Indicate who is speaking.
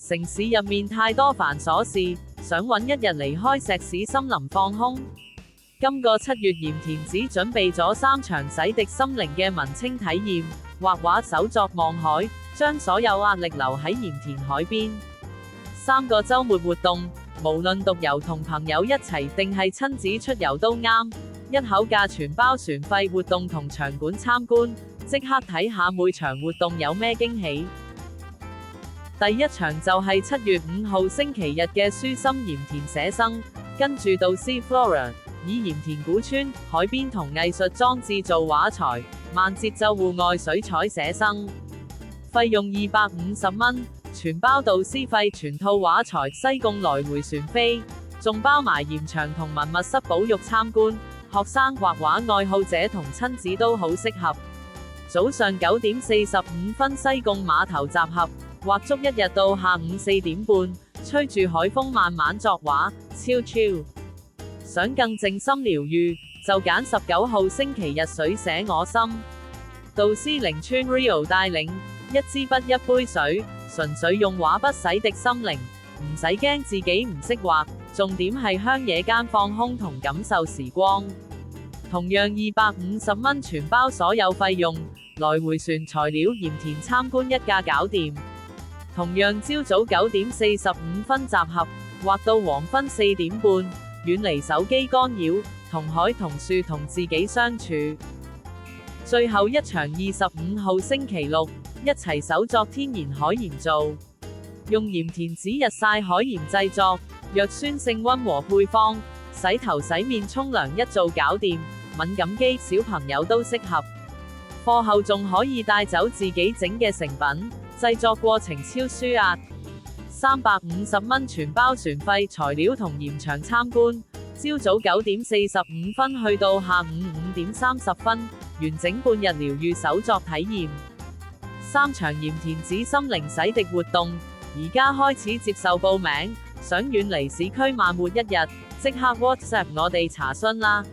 Speaker 1: 城市入面太多繁瑣事，想搵一日離開石屎森林放空。今個7月，鹽田梓準備咗3場洗滌心靈嘅文青體驗，畫畫、手作、望海，將所有壓力留喺鹽田海邊。3個週末活動，無論獨遊同朋友一齊定係親子出遊都啱，一口價全包船費、活動同場館參觀，即刻睇下每場活動有咩驚喜。第一場就係7月5號星期日嘅書心鹽田寫生，跟住導師 Flora 以鹽田古村、海邊同藝術裝置做畫材，慢節奏戶外水彩寫生，費用250蚊，全包導師費、全套畫材、西貢來回船飛，仲包埋鹽場同文物室保育參觀，學生、畫畫愛好者同親子都好適合。早上9點45分西貢碼頭集合，畫足一日到下午4點半，吹住海風慢慢作畫，超 chill。想更靜心療愈，就揀19號星期日水寫我心。導師靈川 Rio 帶領，一支筆一杯水，純粹用畫筆洗滌心靈，唔使驚自己唔識畫，重點係鄉野間放空同感受時光。同樣250蚊全包所有費用，來回船、材料、鹽田參觀一架搞掂。同樣朝早9點45分集合，畫到黃昏4點半，遠離手機干擾，同海同樹同自己相處。最後一場25號星期六，一齊手作天然海鹽皂，用鹽田梓日曬海鹽製作，弱酸性溫和配方，洗頭洗面沖涼一做搞掂，敏感肌小朋友都適合。課後仲可以帶走自己整嘅成品，製作過程超舒壓。350蚊全包船費、材料同鹽場參觀，朝早9點45分去到下午5點30分，完整半日療愈手作體驗。3場鹽田梓心靈洗滌活動，而家開始接受報名，想遠離市區慢活一日，即刻 WhatsApp 我哋查詢啦。